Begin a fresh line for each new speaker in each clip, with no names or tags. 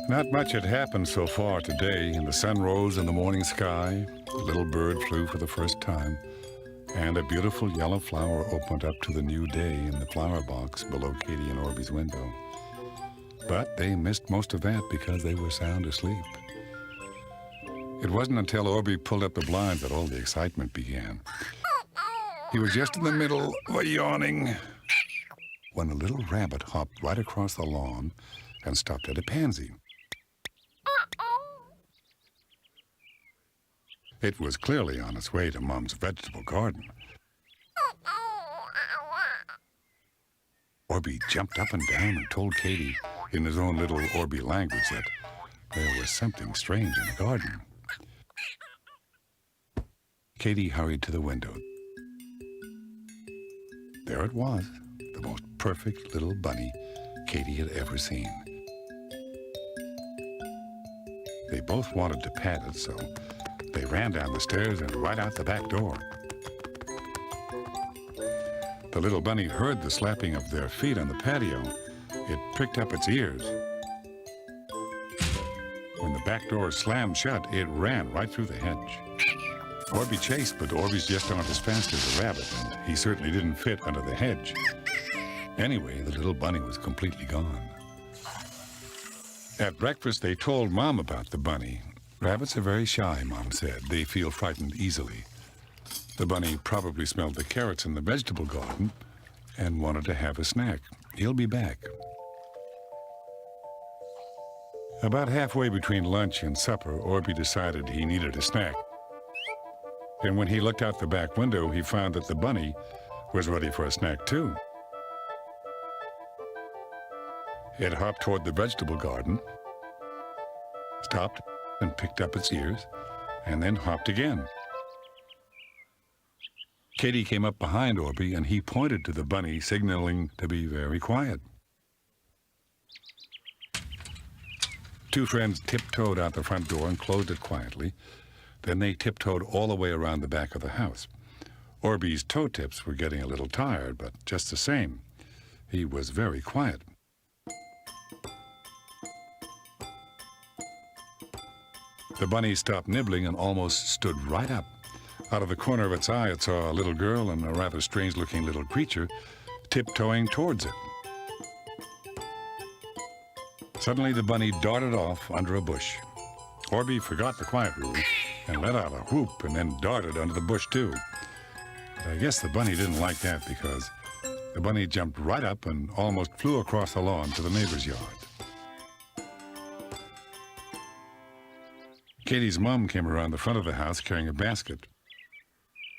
Not much had happened so far today. The sun rose in the morning sky, a little bird flew for the first time, and a beautiful yellow flower opened up to the new day in the flower box below Katie and Orbie's window. But they missed most of that because they were sound asleep. It wasn't until Orbie pulled up the blinds that all the excitement began. He was just in the middle of a yawning when a little rabbit hopped right across the lawn and stopped at a pansy. It was clearly on its way to Mom's vegetable garden. Orbie jumped up and down and told Katie in his own little Orbie language that there was something strange in the garden. Katie hurried to the window. There it was, the most perfect little bunny Katie had ever seen. They both wanted to pat it, so they ran down the stairs and right out the back door. The little bunny heard the slapping of their feet on the patio. It pricked up its ears. When the back door slammed shut, it ran right through the hedge. Orbie chased, but Orbie's just aren't as fast as a rabbit, and he certainly didn't fit under the hedge. Anyway, the little bunny was completely gone. At breakfast, they told Mom about the bunny. Rabbits are very shy, Mom said. They feel frightened easily. The bunny probably smelled the carrots in the vegetable garden and wanted to have a snack. He'll be back. About halfway between lunch and supper, Orbie decided he needed a snack. And when he looked out the back window, he found that the bunny was ready for a snack too. It hopped toward the vegetable garden, stopped and picked up its ears, and then hopped again. Katie came up behind Orbie, and he pointed to the bunny, signaling to be very quiet. Two friends tiptoed out the front door and closed it quietly. Then they tiptoed all the way around the back of the house. Orbie's toe tips were getting a little tired, but just the same, he was very quiet. The bunny stopped nibbling and almost stood right up. Out of the corner of its eye, it saw a little girl and a rather strange-looking little creature tiptoeing towards it. Suddenly, the bunny darted off under a bush. Orbie forgot the quiet rule and let out a whoop and then darted under the bush, too. But I guess the bunny didn't like that because the bunny jumped right up and almost flew across the lawn to the neighbor's yard. Katie's mom came around the front of the house carrying a basket.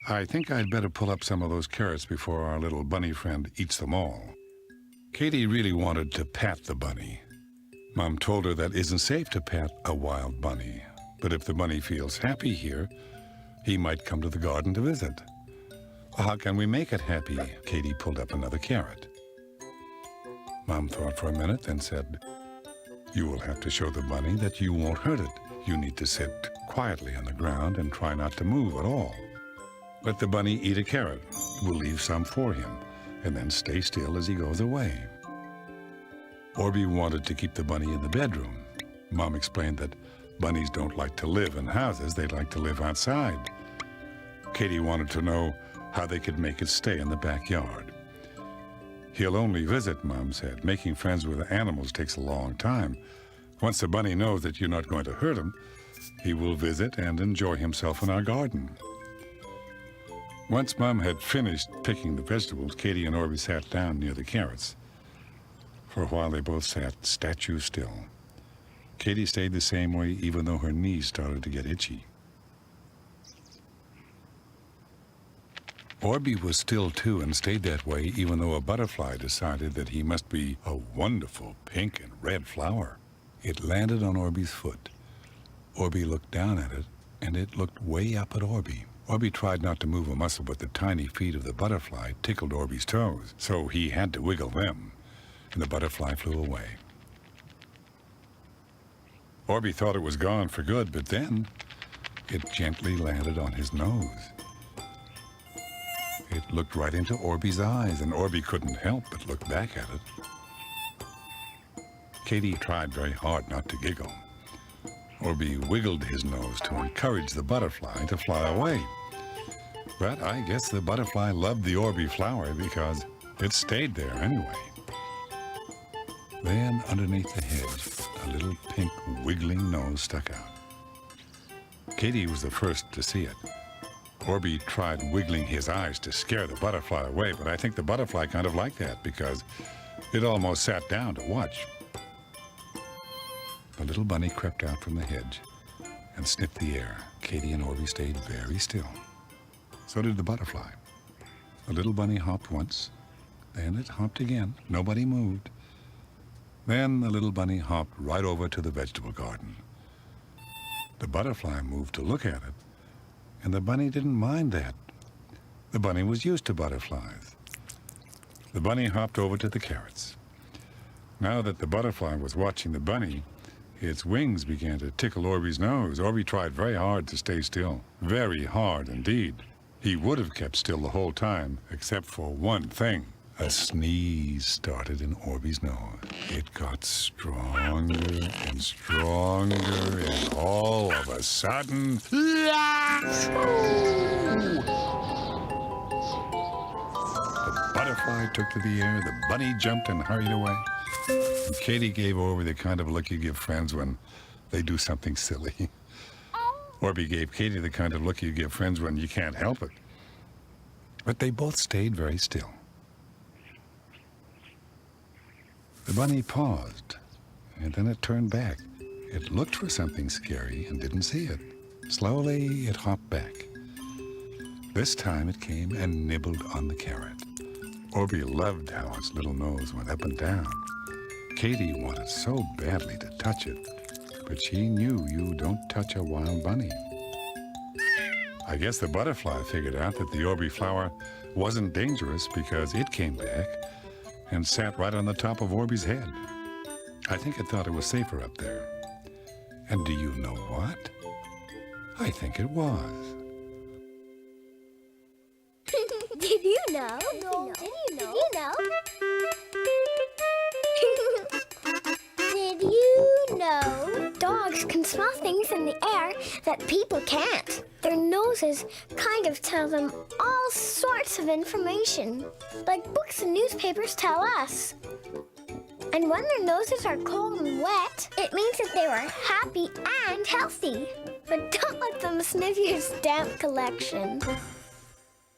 I think I'd better pull up some of those carrots before our little bunny friend eats them all. Katie really wanted to pat the bunny. Mom told her that isn't safe to pat a wild bunny, but if the bunny feels happy here, he might come to the garden to visit. How can we make it happy? Katie pulled up another carrot. Mom thought for a minute, then said, "You will have to show the bunny that you won't hurt it. You need to sit quietly on the ground and try not to move at all. Let the bunny eat a carrot. We'll leave some for him, and then stay still as he goes away." Orbie wanted to keep the bunny in the bedroom. Mom explained that bunnies don't like to live in houses, they like to live outside. Katie wanted to know how they could make it stay in the backyard. "He'll only visit," Mom said. "Making friends with animals takes a long time. Once the bunny knows that you're not going to hurt him, he will visit and enjoy himself in our garden." Once Mom had finished picking the vegetables, Katie and Orbie sat down near the carrots. For a while, they both sat statue still. Katie stayed the same way, even though her knees started to get itchy. Orbie was still too and stayed that way, even though a butterfly decided that he must be a wonderful pink and red flower. It landed on Orbie's foot. Orbie looked down at it, and it looked way up at Orbie. Orbie tried not to move a muscle, but the tiny feet of the butterfly tickled Orbie's toes, so he had to wiggle them, and the butterfly flew away. Orbie thought it was gone for good, but then it gently landed on his nose. It looked right into Orbie's eyes, and Orbie couldn't help but look back at it. Katie tried very hard not to giggle. Orbie wiggled his nose to encourage the butterfly to fly away. But I guess the butterfly loved the Orbie flower because it stayed there anyway. Then underneath the hedge, a little pink wiggling nose stuck out. Katie was the first to see it. Orbie tried wiggling his eyes to scare the butterfly away, but I think the butterfly kind of liked that because it almost sat down to watch. The little bunny crept out from the hedge and sniffed the air. Katie and Orbie stayed very still. So did the butterfly. The little bunny hopped once, then it hopped again. Nobody moved. Then the little bunny hopped right over to the vegetable garden. The butterfly moved to look at it, and the bunny didn't mind that. The bunny was used to butterflies. The bunny hopped over to the carrots. Now that the butterfly was watching the bunny, its wings began to tickle Orbie's nose. Orbie tried very hard to stay still. Very hard indeed. He would have kept still the whole time, except for one thing. A sneeze started in Orbie's nose. It got stronger and stronger, and all of a sudden... The butterfly took to the air, the bunny jumped and hurried away. And Katie gave Orbie the kind of look you give friends when they do something silly. Orbie gave Katie the kind of look you give friends when you can't help it. But they both stayed very still. The bunny paused, and then it turned back. It looked for something scary and didn't see it. Slowly, it hopped back. This time it came and nibbled on the carrot. Orbie loved how its little nose went up and down. Katie wanted so badly to touch it, but she knew you don't touch a wild bunny. I guess the butterfly figured out that the Orbie flower wasn't dangerous because it came back and sat right on the top of Orbie's head. I think it thought it was safer up there. And do you know what? I think it was.
Did you know? Did you know? Did you know? Dogs can smell things in the air that people can't. Their noses kind of tell them all sorts of information, like books and newspapers tell us. And when their noses are cold and wet, it means that they were happy and healthy. But don't let them sniff your stamp collection.